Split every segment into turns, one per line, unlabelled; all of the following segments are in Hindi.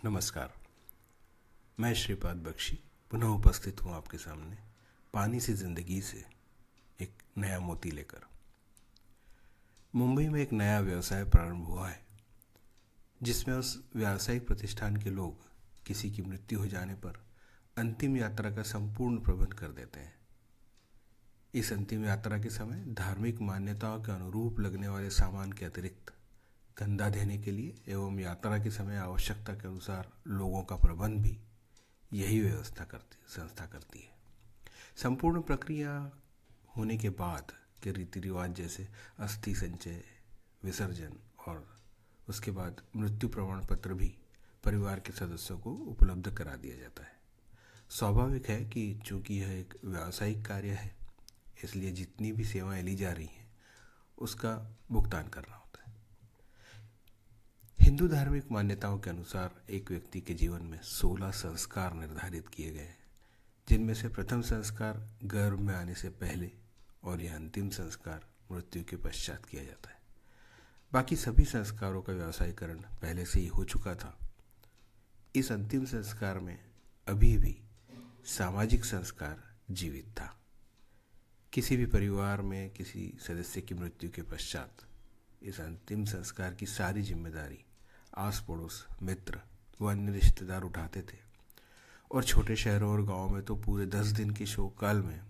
नमस्कार। मैं श्रीपाद बख्शी पुनः उपस्थित हूँ आपके सामने पानी से ज़िंदगी से एक नया मोती लेकर। मुंबई में एक नया व्यवसाय प्रारंभ हुआ है जिसमें उस व्यावसायिक प्रतिष्ठान के लोग किसी की मृत्यु हो जाने पर अंतिम यात्रा का संपूर्ण प्रबंध कर देते हैं। इस अंतिम यात्रा के समय धार्मिक मान्यताओं के अनुरूप लगने वाले सामान के अतिरिक्त कंधा देने के लिए एवं यात्रा के समय आवश्यकता के अनुसार लोगों का प्रबंध भी यही संस्था करती है। संपूर्ण प्रक्रिया होने के बाद के रीति रिवाज जैसे अस्थि संचय, विसर्जन और उसके बाद मृत्यु प्रमाण पत्र भी परिवार के सदस्यों को उपलब्ध करा दिया जाता है। स्वाभाविक है कि चूंकि यह एक व्यावसायिक कार्य है, इसलिए जितनी भी सेवाएं ली जा रही हैं उसका भुगतान करना होता है। हिंदू धार्मिक मान्यताओं के अनुसार एक व्यक्ति के जीवन में 16 संस्कार निर्धारित किए गए हैं, जिनमें से प्रथम संस्कार गर्भ में आने से पहले और यह अंतिम संस्कार मृत्यु के पश्चात किया जाता है। बाकी सभी संस्कारों का व्यावसायीकरण पहले से ही हो चुका था। इस अंतिम संस्कार में अभी भी सामाजिक संस्कार जीवित था। किसी भी परिवार में किसी सदस्य की मृत्यु के पश्चात इस अंतिम संस्कार की सारी जिम्मेदारी आस पड़ोस, मित्र व अन्य रिश्तेदार उठाते थे और छोटे शहरों और गांवों में तो पूरे 10 दिन के शोक काल में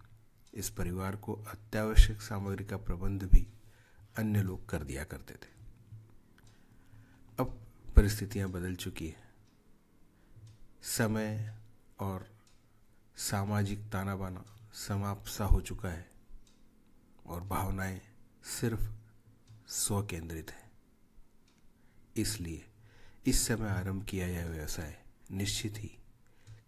इस परिवार को अत्यावश्यक सामग्री का प्रबंध भी अन्य लोग कर दिया करते थे। अब परिस्थितियां बदल चुकी है। समय और सामाजिक ताना बाना समाप्त सा हो चुका है और भावनाएं सिर्फ स्व केंद्रित है। इसलिए इस समय आरंभ किया यह व्यवसाय निश्चित ही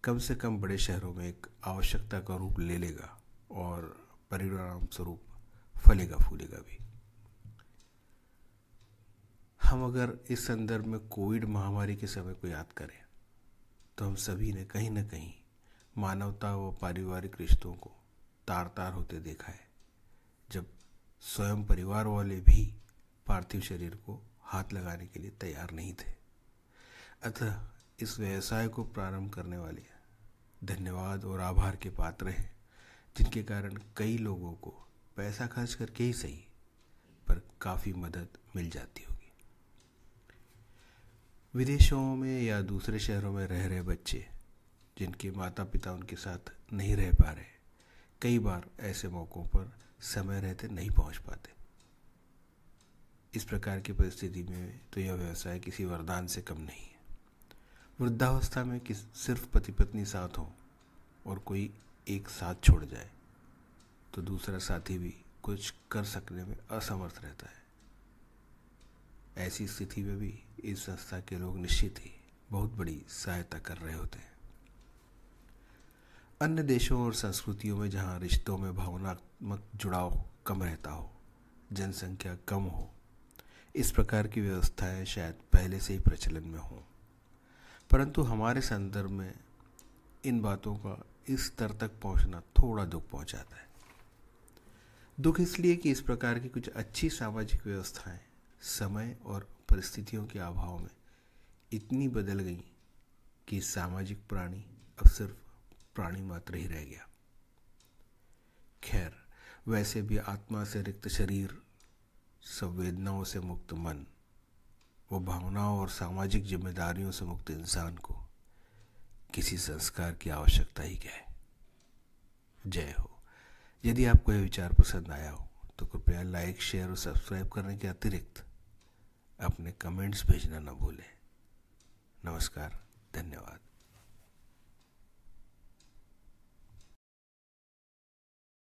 कम से कम बड़े शहरों में एक आवश्यकता का रूप ले लेगा और परिणाम स्वरूप फलेगा फूलेगा भी। हम अगर इस संदर्भ में कोविड महामारी के समय को याद करें तो हम सभी ने कहीं न कहीं मानवता व पारिवारिक रिश्तों को तार तार होते देखा है, जब स्वयं परिवार वाले भी पार्थिव शरीर को हाथ लगाने के लिए तैयार नहीं थे। अतः इस व्यवसाय को प्रारंभ करने वाले धन्यवाद और आभार के पात्र हैं, जिनके कारण कई लोगों को पैसा खर्च करके ही सही पर काफ़ी मदद मिल जाती होगी। विदेशों में या दूसरे शहरों में रह रहे बच्चे जिनके माता पिता उनके साथ नहीं रह पा रहे, कई बार ऐसे मौक़ों पर समय रहते नहीं पहुंच पाते। इस प्रकार की परिस्थिति में तो यह व्यवसाय किसी वरदान से कम नहीं है। वृद्धावस्था में सिर्फ पति पत्नी साथ हो और कोई एक साथ छोड़ जाए तो दूसरा साथी भी कुछ कर सकने में असमर्थ रहता है। ऐसी स्थिति में भी इस संस्था के लोग निश्चित ही बहुत बड़ी सहायता कर रहे होते हैं। अन्य देशों और संस्कृतियों में जहाँ रिश्तों में भावनात्मक जुड़ाव कम रहता हो, जनसंख्या कम हो, इस प्रकार की व्यवस्थाएं शायद पहले से ही प्रचलन में हों, परंतु हमारे संदर्भ में इन बातों का इस स्तर तक पहुंचना थोड़ा दुख पहुंचाता है। दुख इसलिए कि इस प्रकार की कुछ अच्छी सामाजिक व्यवस्थाएं समय और परिस्थितियों के अभाव में इतनी बदल गई कि सामाजिक प्राणी अब सिर्फ प्राणी मात्र ही रह गया। खैर, वैसे भी आत्मा से रिक्त शरीर, संवेदनाओं से मुक्त मन, वो भावनाओं और सामाजिक जिम्मेदारियों से मुक्त इंसान को किसी संस्कार की आवश्यकता ही क्या है। जय हो। यदि आपको यह विचार पसंद आया हो तो कृपया लाइक, शेयर और सब्सक्राइब करने के अतिरिक्त अपने कमेंट्स भेजना न भूलें। नमस्कार, धन्यवाद।